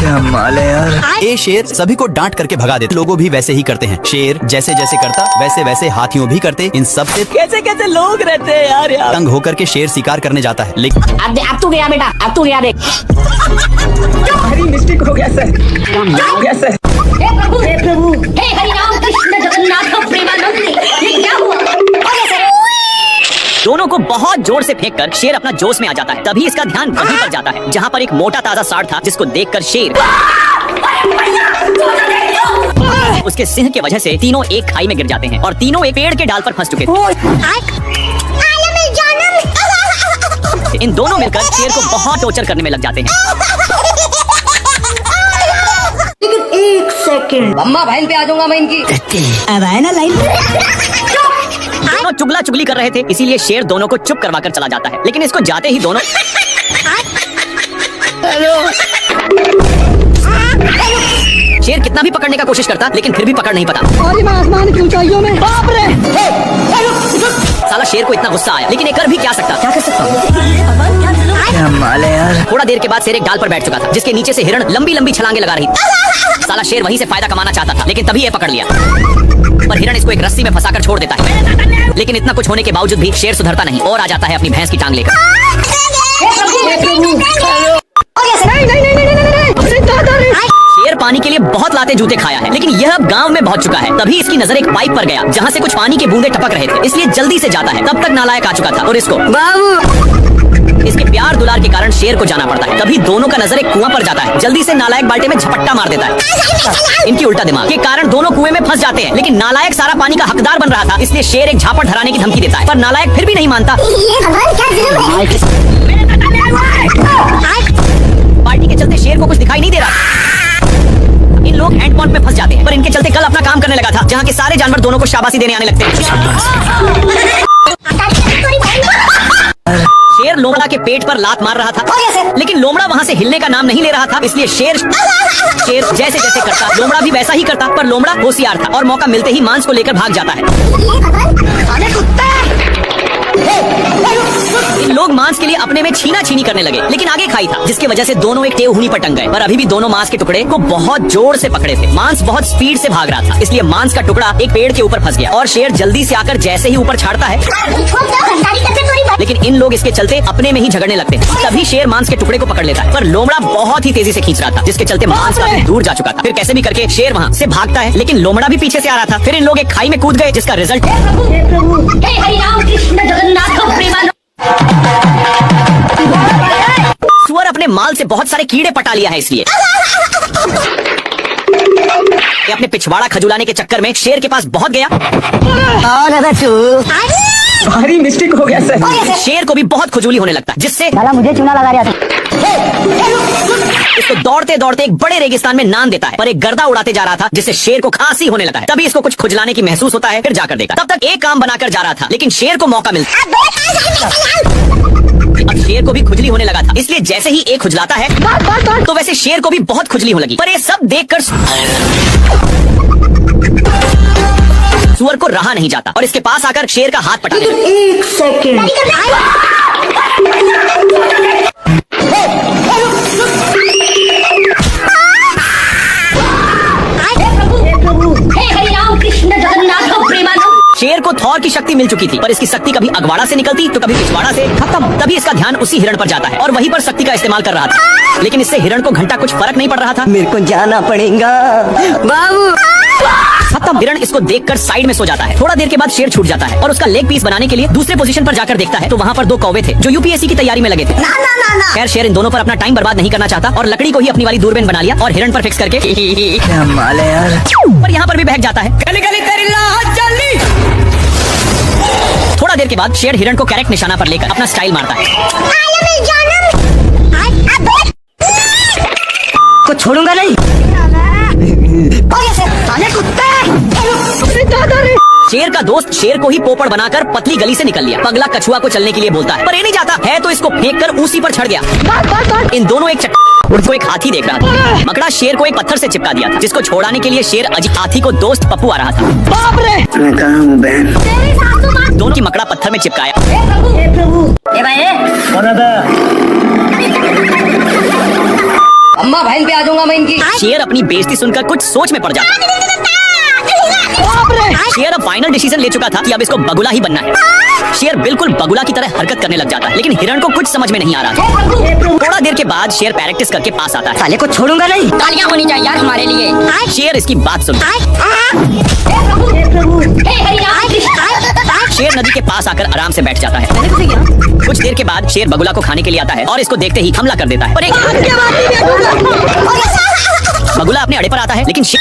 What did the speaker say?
कमाल है यार। ए शेर सभी को डांट करके भगा देते, लोगों भी वैसे ही करते हैं। शेर जैसे जैसे करता वैसे वैसे हाथियों भी करते। इन सब से कैसे कैसे लोग रहते हैं यार तंग होकर के शेर शिकार करने जाता है, लेकिन अब तू गया बेटा, अब तू गया देख। भारी मिस्टेक हो गया सर, हो गया सर। हे प्रभु, हे प्रभु, हे हरि राम कृष्ण जगन्नाथ प्रेमानंद, ये क्या हुआ? दोनों को बहुत जोर से फेंककर शेर अपना जोश में आ जाता है। तभी इसका ध्यान वहीं पर जाता है जहाँ पर एक मोटा ताजा सांड था, जिसको देखकर शेर उसके सिंह के वजह से तीनों एक खाई में गिर जाते हैं और तीनों एक पेड़ के डाल पर फंस चुके थे। इन दोनों मिलकर शेर को बहुत टॉर्चर करने में लग जाते हैं। लेकिन एक सेकंड, अम्मा बहन पे आ जाऊंगा मैं इनकी। अब आए ना लाइन। दोनों चुगला चुगली कर रहे थे, इसीलिए शेर दोनों को चुप करवा कर चला जाता है। लेकिन इसको जाते ही दोनों शेर कितना भी पकड़ने का कोशिश करता, लेकिन फिर भी पकड़ नहीं पाता। और मैं आसमान की ऊंचाइयों में, बाप रे! साला शेर को इतना गुस्सा आया, लेकिन ये कर भी क्या सकता। क्या कर सकता? कमाल है यार। थोड़ा देर के बाद शेर एक डाल पर बैठ चुका था, जिसके नीचे से हिरण लंबी लंबी छलांगे लगा रही थी। साला शेर वहीं से फायदा कमाना चाहता था, लेकिन तभी ये पकड़ लिया। पर हिरण इसको एक रस्सी में फंसाकर छोड़ देता है। लेकिन इतना कुछ होने के बावजूद भी शेर सुधरता नहीं और आ जाता है अपनी भैंस की टांग लेकर। शेर पानी के लिए बहुत लाते जूते खाया है, लेकिन यह अब गांव में पहुंच चुका है। तभी इसकी नजर एक पाइप पर गया, जहां से कुछ पानी के बूंदे टपक रहे थे, इसलिए जल्दी से जाता है। तब तक नालायक आ चुका था और इसको इसके प्यार दुलार के कारण शेर को जाना पड़ता है। तभी दोनों का नजर एक कुआं पर जाता है, जल्दी से नालायक बाल्टी में झपट्टा मार देता है। इनकी उल्टा दिमाग के कारण दोनों कुएं में फंस जाते हैं, लेकिन नालायक सारा पानी का हकदार बन रहा था, इसलिए शेर एक झापड़ धराने की धमकी देता है, पर नालायक फिर भी नहीं मानता। बाल्टी के चलते शेर को कुछ दिखाई नहीं दे रहा। इन लोग हैंडपंप में फंस जाते हैं, पर इनके चलते कल अपना काम करने लगा था, जहाँ के सारे जानवर दोनों को शाबाशी देने आने लगते हैं। शेर लोमड़ा के पेट पर लात मार रहा था, लेकिन लोमड़ा वहाँ से हिलने का नाम नहीं ले रहा था, इसलिए शेर जैसे जैसे करता लोमड़ा भी वैसा ही करता। पर लोमड़ा होशियार था और मौका मिलते ही मांस को लेकर भाग जाता है। इन लोग मांस के लिए अपने में छीना छीनी करने लगे, लेकिन आगे खाई था, जिसकी वजह से दोनों एक टेहूनी पर टंग गए। पर अभी भी दोनों मांस के टुकड़े को बहुत जोर से पकड़े थे। मांस बहुत स्पीड से भाग रहा था, इसलिए मांस का टुकड़ा एक पेड़ के ऊपर फंस गया और शेर जल्दी से आकर जैसे ही ऊपर छाड़ता है, लेकिन इन लोग इसके चलते अपने में ही झगड़ने लगते हैं। तभी शेर मांस के टुकड़े को पकड़ लेता है, पर लोमड़ा बहुत ही तेजी से खींच रहा था, जिसके चलते मांस काफी दूर जा चुका था। फिर कैसे भी करके शेर वहाँ से भागता है, लेकिन लोमड़ा भी पीछे से आ रहा था। फिर इन लोग एक खाई में कूद गए, जिसका रिजल्ट सुअर अपने माल से बहुत सारे कीड़े पटा लिया है, इसलिए अपने पिछवाड़ा खजुलाने के चक्कर में शेर के पास बहुत गया। भारी मिस्टेक हो गया सर। शेर को भी बहुत खुजली होने लगता है, जिससे मुझे चूना लगा रहा था। इसको दौड़ते दौड़ते एक बड़े रेगिस्तान में नान देता है, पर एक गर्दा उड़ाते जा रहा था, जिससे शेर को खांसी होने लगा है। तभी इसको कुछ खुजलाने की महसूस होता है, फिर जाकर देखा, तब तक एक काम बनाकर जा रहा था, लेकिन शेर को मौका मिलता। अब शेर को भी खुजली होने लगा था, इसलिए जैसे ही एक खुजलाता है तो वैसे शेर को भी बहुत खुजली होने लगी। पर ये सब देखकर सुअर को रहा नहीं जाता और इसके पास आकर शेर का हाथ पटा लिया। एक सेकंड, शेर को थॉर की शक्ति मिल चुकी थी, पर इसकी शक्ति कभी अगवाड़ा से निकलती तो कभी पिछवाड़ा से खत्म। तभी इसका ध्यान उसी हिरण पर जाता है और वहीं पर शक्ति का इस्तेमाल कर रहा था, लेकिन इससे हिरण को घंटा कुछ फर्क नहीं पड़ रहा था। मेरे को जाना पड़ेगा बाबू। खत्म। हिरण इसको देखकर साइड में सो जाता है। थोड़ा देर के बाद शेर छूट जाता है और उसका लेग पीस बनाने के लिए दूसरे पोजीशन पर जाकर देखता है तो वहाँ पर दो कौवे थे जो यूपीएससी की तैयारी में लगे थे। खैर शेर इन दोनों पर अपना टाइम बर्बाद नहीं करना चाहता और लकड़ी को ही अपनी वाली दूरबीन बना लिया और हिरण पर फिक्स करके कमाल है यार। पर यहाँ पर भी बहक जाता है। थोड़ा देर के बाद शेर हिरण को करेक्ट निशाना पर लेकर अपना स्टाइल मारता है। को छोड़ूंगा नहीं। शेर का दोस्त शेर को ही पोपड़ बनाकर पतली गली से निकल लिया। पगला कछुआ को चलने के लिए बोलता है, पर ये नहीं जाता है तो इसको फेंक कर उसी पर चढ़ गया। इन दोनों एक को एक हाथी देख रहा था। मकड़ा शेर को एक पत्थर से चिपका दिया था, जिसको छोड़ाने के लिए शेर हाथी को दोस्त पप्पू आ रहा था। बाप रे! मैं कहाँ हूँ बहन? दोनों की मकड़ा पत्थर में चिपकाया। अम्मा भाई लाइन पे आ जाऊंगा मैं इनकी। शेर अपनी बेइज्जती सुनकर कुछ सोच में पड़ जाता है। शेर अब फाइनल डिसीजन ले चुका था कि अब इसको बगुला ही बनना है। शेर बिल्कुल बगुला की तरह हरकत करने लग जाता है, लेकिन हिरण को कुछ समझ में नहीं आ रहा था। थोड़ा देर के बाद शेर प्रैक्टिस करके पास आता है। साले को छोड़ूंगा नहीं। तालियां होनी चाहिए यार हमारे लिए। शेर इसकी बात सुन। हे हरिराम कृष्ण। शेर नदी के पास आकर आराम से बैठ जाता है। कुछ देर के बाद शेर बगुला को खाने के लिए आता है और इसको देखते ही हमला कर देता है। और एक बगुला अपने अड़े पर आता है, लेकिन शेर